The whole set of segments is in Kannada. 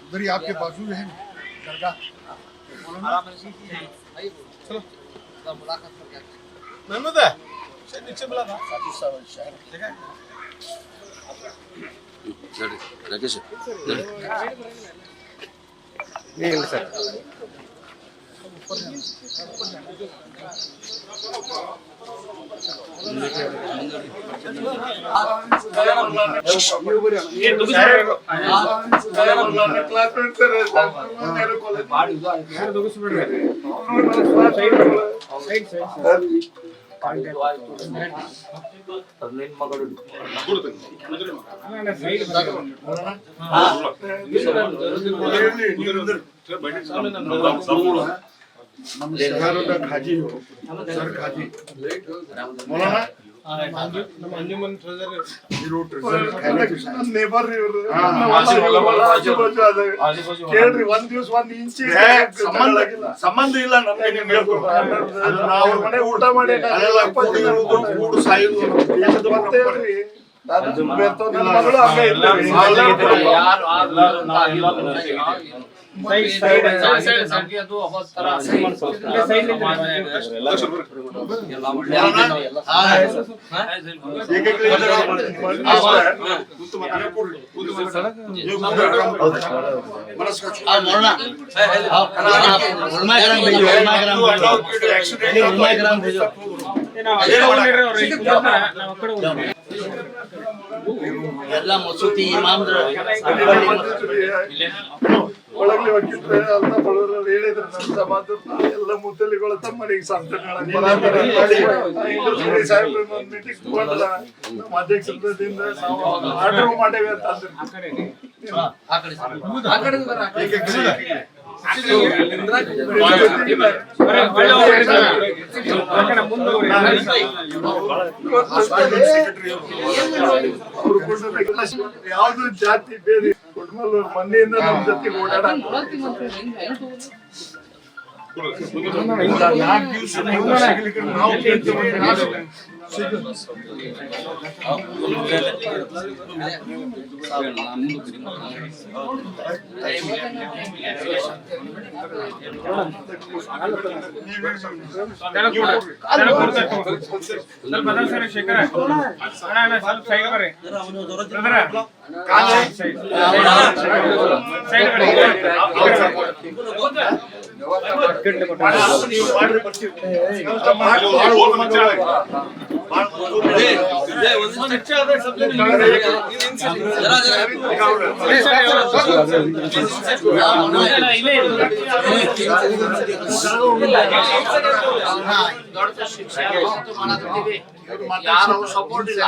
उधर ही आपके बाजू है दरगाह। चलो मुलाकात करके महमूद है नीचे बुला था शहर ठीक है राकेश सर खाजी हो सर खाजी मौलाना अंजुमन ಕೇಳ್ರಿ ಒಂದ್ ದಿವಸ ಒಂದ್ ಇಂಚ್ ಸಂಬಂಧ ಇಲ್ಲ ನಮ್ಗೆ ನಿಮ್ಗೆ ನಾವು ಮನೆ ಊಟ ಮಾಡಿ ಕೂಡು ಸಾಯುದು ಹೇಳ್ರಿ ನನ್ನ ಮಗಳು ಹಂಗೆ ಎಲ್ಲ ಮಸೂತಿ ಇಮಾಮ್ರ ಒಳಗ್ಲಿ ಹೋಗಿದ್ರೆ ಅಲ್ಲ ಬಡವರು ಹೇಳಿದ್ರು ನಮ್ಮ ಸಮಾಜ ಎಲ್ಲ ಮುದ್ದಲಿಗಳು ತಮ್ಮ ಮನೆಗೆ ಮೀಟಿಂಗ್ ತಗೊಂಡ್ರ ನಮ್ಮ ಅಧ್ಯಕ್ಷದಿಂದ ನಾವು ಆರ್ಡರ್ ಮಾಡೇವಿ ಅಂತ ಯಾವ್ದು ಜಾತಿ ಬೇರೆ ಕುಟುಂಬ ಮನೆಯಿಂದ ನಮ್ಮ ಜೊತೆಗೆ ಓಡಾಡ ಯಾರು ಸಪೋರ್ಟ್ ಇಲ್ಲ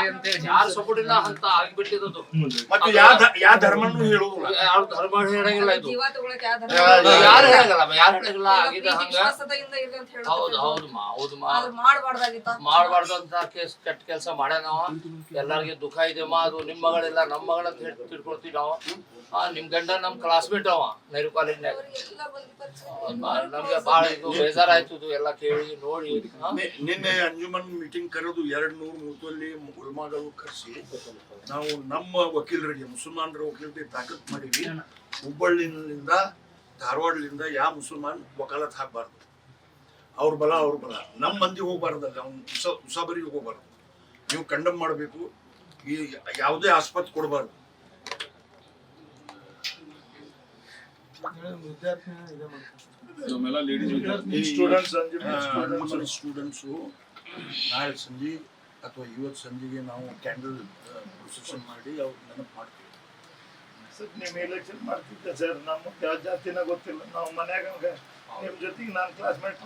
ಯಾರು ಸಪೋರ್ಟ್ ಇಲ್ಲ ಅಂತ ಆಗ್ಬಿಟ್ಟಿರೋದು. ಮತ್ತೆ ಯಾವ ಧರ್ಮನೂ ಹೇಳುವುದಿಲ್ಲ, ಯಾವ ಧರ್ಮ ಹೇಳಂಗಿಲ್ಲ, ಇದು ಯಾರು ಹೇಳಂಗಿಲ್ಲ, ಯಾರು ಹೇಳಂಗಿಲ್ಲ ಆಗಿದೆ ಹಂಗ. ಹೌದು ಹೌದು ಮಾಡಬಾರ್ದು ಅಂತ ಕೆಟ್ಟ ಕೆಲಸ ಮಾಡ್ಯಾನವ. ಎಲ್ಲಾರ್ಗೆ ದುಃಖ ಇದೆಮ್ಮ, ಅದು ನಿಮ್ ಮಗಳಿಲ್ಲ ನಮ್ಮ ಮಗಳ ಅಂತ ಹೇಳಿ ತಿಳ್ಕೊಳ್ತೀವಿ ನಾವು. ನಿಮ್ ಗಂಡ ನಮ್ ಕ್ಲಾಸ್ಮೇಟ್ ಅವ ನೆಹರು ಕಾಲೇಜ್ನಾಗ. ನಮ್ಗೆ ಬಹಳ ಇದು ಬೇಜಾರಾಯ್ತು ಎಲ್ಲ ಕೇಳಿ ನೋಡಿ. ನಿನ್ನೆ ಅಂಜುಮನ್ ಮೀಟಿಂಗ್ ಕರೆದು 200 ಉಲ್ಮಾಗಳು ಕರೆಸಿ ನಾವು ನಮ್ಮ ವಕೀಲರಿಗೆ ಮುಸಲ್ಮಾನರ ವಕೀಲರಿಗೆ ತಾಕತ್ ಮಾಡಿವಿ. ಹುಬ್ಬಳ್ಳಿನಿಂದ ಧಾರವಾಡದಿಂದ ಯಾವ ಮುಸಲ್ಮಾನ್ ವಕಾಲತ್ ಹಾಕಬಾರ್ದು. ಅವ್ರ ಬಲ ನಮ್ಮ ಮಂದಿ ಹೋಗ್ಬಾರ್ದಲ್ಲ, ಅವ್ನು ಉಸಾಬರಿಗೆ ಹೋಗ್ಬಾರ್ದು. ನೀವು ಕಂಡಮ್ ಮಾಡಬೇಕು, ಈ ಯಾವುದೇ ಆಸ್ಪತ್ರೆ ಕೊಡಬಾರ್ದು. ಸ್ಟೂಡೆಂಟ್ಸು ನಾಳೆ ಸಂಜೆ ಅಥವಾ ಇವತ್ತು ಸಂಜೆಗೆ ನಾವು ಕ್ಯಾಂಡಲ್ ಪ್ರೊಸೆಷನ್ ಮಾಡಿ ಅವ್ರು ನೆನಪು ಮಾಡ್ತೀವಿ. ಸರ್ ನಿಮ್ಮ ಎಲೆಕ್ಷನ್ ಮಾಡ್ತಿದ್ದೆ ಸರ್, ನಮ್ಮ ಯಾವ ಜಾತಿನ ಗೊತ್ತಿಲ್ಲ. ನಾವು ಮನ್ಯಾಗ ನಿಮ್ಮ ಜೊತೆಗೆ ನಾನು ಕ್ಲಾಸ್ಮೇಟ್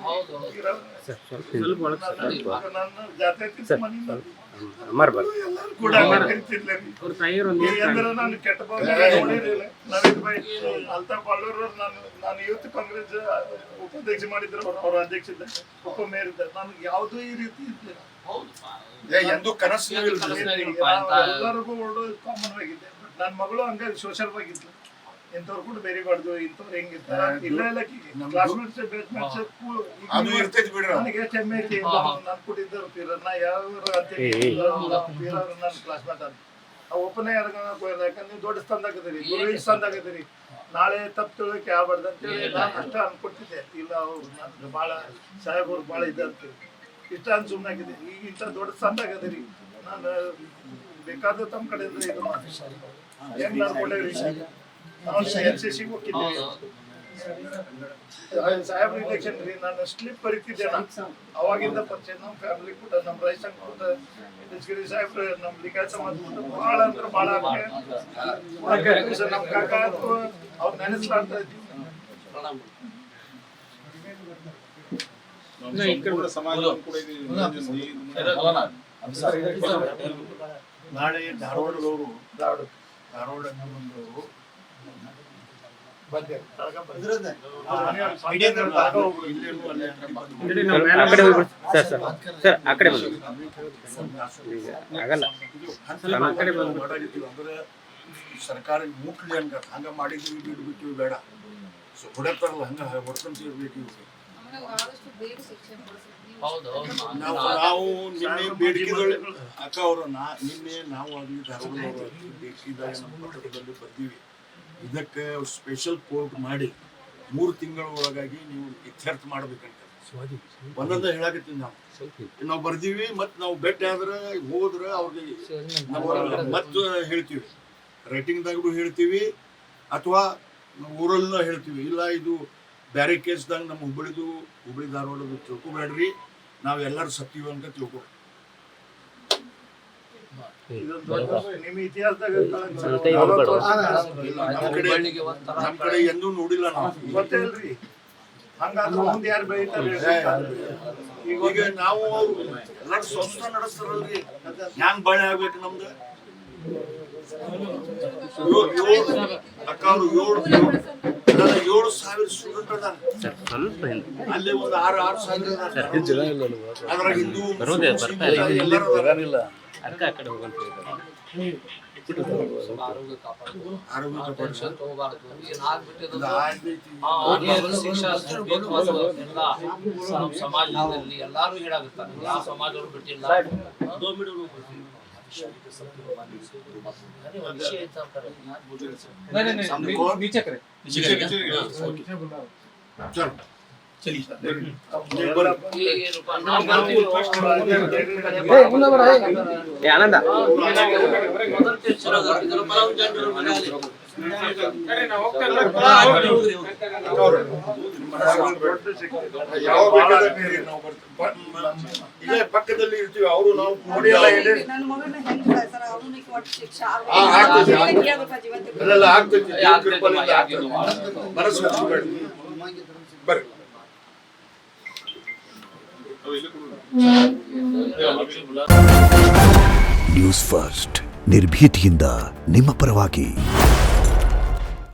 ನನ್ನ ಜಾತಿ ಮನೆಯಿಂದ ಎಲ್ಲರೂ ಕೂಡ ಕರಿತಿರ್ಲಿ. ಅಂದ್ರೆ ನಾನು ಕೆಟ್ಟ ನೋಡಿರಲಿಲ್ಲ. ನವೀನ್ ಭಾಯ್ ಅಲ್ತಾಫ್ ಬಾಳೂರ್ ನಾನು ಯೂತ್ ಕಾಂಗ್ರೆಸ್ ಉಪಾಧ್ಯಕ್ಷ ಮಾಡಿದ್ರು, ಅವ್ರ ಅಧ್ಯಕ್ಷ ಇದ್ದ, ಉಪಮೇಯರ್ ಇದ್ದ. ನನಗೆ ಯಾವುದೂ ಈ ರೀತಿ ಇರ್ಲಿಲ್ಲ. ಎಂದು ಕನಸು ಎಲ್ಲರಿಗೂ ಒಳ್ಳೆ ಕಾಮನ್ ಆಗಿದೆ. ಬಟ್ ನನ್ನ ಮಗಳು ಹಂಗ ಸೋಷಲ್ ಆಗಿದ್ಲು. ಇಂಥವ್ರು ಕೂಡ ಬೇರೆಬಾರ್ದು, ಇಂಥವ್ರು ಹೆಂಗಿರ್ತಾರ ಇಲ್ಲ ನನಗೆ ಎಷ್ಟು ಹೆಮ್ಮೆ ಐತಿ. ನಾನು ಕೊಟ್ಟಿದ್ದರು ಪೀರರ್, ನಾ ಯಾವ ಅಂತ ನನ್ನ ಕ್ಲಾಸ್ಮೇಟ್ ಅಂತ ಓಪನೇ ಯಾಕಂದ್ರೆ ನೀವು ದೊಡ್ಡ ಸ್ಥಾನದಾಗದಿರಿ, ಗುರು ಸ್ಥಾನದಾಗದಿರಿ, ನಾಳೆ ತಪ್ಪು ತಿಳೋಕೆ ಆಗ್ಬಾರ್ದು ಅಂತೇಳಿ ನಾನು ಅಷ್ಟ ಅನ್ಕೊಟ್ಟಿದ್ದೆ. ಇಲ್ಲ ಅವ್ರು ನನ್ಗೆ ಭಾಳ ಸಾಹೇಬ್ರು ಭಾಳ ಇದ್ದಂತ ಇಷ್ಟ ಅಂತ ಸುಮ್ಮನಾಗಿದೆ. ಈಗ ಇಂಥ ದೊಡ್ಡ ಸ್ಥಾನದಾಗದಿರಿ, ನಾನು ಬೇಕಾದ ತಮ್ಮ ಕಡೆಯಿಂದ ಇದು ಮಾಡಿ ಹೆಂಗ್ ನಾನು ಕೊಟ್ಟೇವ್ರಿ. ನಾವು NCC ಹೋಗಿದ್ದೆ ಸಾಹೇಬ್ರ ಇಲೆಕ್ಷನ್ ರೀ, ನಾನು ಸ್ಲಿಪ್ ಬರೀತಿದ್ದೆ. ಅವಾಗಿಂದ ಪರಿಚಯ ನಮ್ಮ ಫ್ಯಾಮಿಲಿ ಕೂಡ, ನಮ್ಮ ರೈತಂಗ್ ಕೂಡ ಗಿರಿ ಸಾಹೇಬ್ರ ನಮ್ಮ ಲಿಂಗಾಯತ ಸಮಾಜ ಕೂಡ ಭಾಳ ಅಂದ್ರೆ ಭಾಳ ನಮ್ಮ ಕಾಕ ಅವ್ರು ನೆನೆಸ್ಲಾಡ್ತಾ ಇದ್ವಿ. ನಾಳೆ ಧಾರವಾಡದವರು ಧಾರವಾಡದವರು ಸರ್ಕಾರ ಮುಟ್ಲಿ ಹಂಗ ಹಂಗ ಮಾಡಿದ್ವಿ ಬಿಟ್ಬಿಟ್ಟಿವಿ ಬೇಡ. ಸೊ ಹೊಡೆತಾರಲ್ಲ ಹಂಗ ಹೊಡ್ಕೊಂತ ಇರ್ಬೇಕು. ನಾವು ನಿನ್ನೆ ಬೇಡಿಕೆಗಳು ಅಕ್ಕ ಅವರು ನಿನ್ನೆ ನಾವು ಆಗಲಿ ಧಾರವಾಡದವರು ಬೇಕಿದಲ್ಲಿ ಬರ್ತೀವಿ. ಇದಕ್ಕೆ ಸ್ಪೆಷಲ್ ಕೋರ್ಟ್ ಮಾಡಿ 3 ತಿಂಗಳ ಒಳಗಾಗಿ ನೀವು ಇತ್ಯರ್ಥ ಮಾಡ್ಬೇಕಂತ ಒಂದೊಂದ ಹೇಳಕತ್ತೀವಿ. ನಾವು ಬರ್ದೀವಿ, ಮತ್ತು ನಾವು ಭೇಟಿ ಆದ್ರೆ ಹೋದ್ರೆ ಅವ್ರಿಗೆ ಮತ್ತೆ ಹೇಳ್ತೀವಿ, ರೈಟಿಂಗ್ದಾಗೂ ಹೇಳ್ತೀವಿ ಅಥವಾ ಊರಲ್ಲ ಹೇಳ್ತೀವಿ. ಇಲ್ಲ ಇದು ಬ್ಯಾರೆ ಕೇಸ್ದಾಗ ನಮ್ಮ ಹುಬ್ಬಳ್ಳಿ ಧಾರವಾಡದು ತಿಳ್ಕೊಬೇಡ್ರಿ, ನಾವು ಎಲ್ಲರೂ ಸತ್ತೀವಿ ಅಂತ ತಿಳ್ಕೊ. ನಿಮ್ಮ ಇತಿಹಾಸದಾಗ ನಮ್ ಕಡೆ ಎಂದೂ ನೋಡಿಲ್ಲ ನಾವು. ಗೊತ್ತೇಲ್ರಿ, ಹಂಗಾದ್ರೆ ಮುಂದೆ ಯಾರು ಬೆಳಿತಾರೆ? ಈಗ ನಾವು ಎಲ್ಲರೂ ಸಂಸ್ಥೆ ನಡೆಸ್ತಾರಲ್ರಿ, ಹ್ಯಾಂಗ್ ಬಾಳೆ ಆಗ್ಬೇಕು ನಮ್ದು? ಅಕ್ಕ ಅವ್ರು 7,000 ಸ್ಟೂಡೆಂಟ್ ಅದಾರ. ಅಲ್ಲಿ ಒಂದು 6,000 ಅದ್ರಾಗ ಹಿಂದೂ ಸಮಾಜದಲ್ಲಿ ಎಲ್ಲಾರು ಹೇಳಾಗುತ್ತಾರೆ, ಯಾವ ಸಮಾಜವರು ಬಿಟ್ಟಿಲ್ಲ. ಆನಂದ ಇಲ್ಲೇ ಪಕ್ಕದಲ್ಲಿ ಇರ್ತೀವಿ. ಅವರು ನಾವು ಮನಸ್ಸು ಬರ್ರಿ. ನ್ಯೂಸ್ ಫಸ್ಟ್ ನಿರ್ಭೀತಿಯಿಂದ ನಿಮ್ಮ ಪರವಾಗಿ.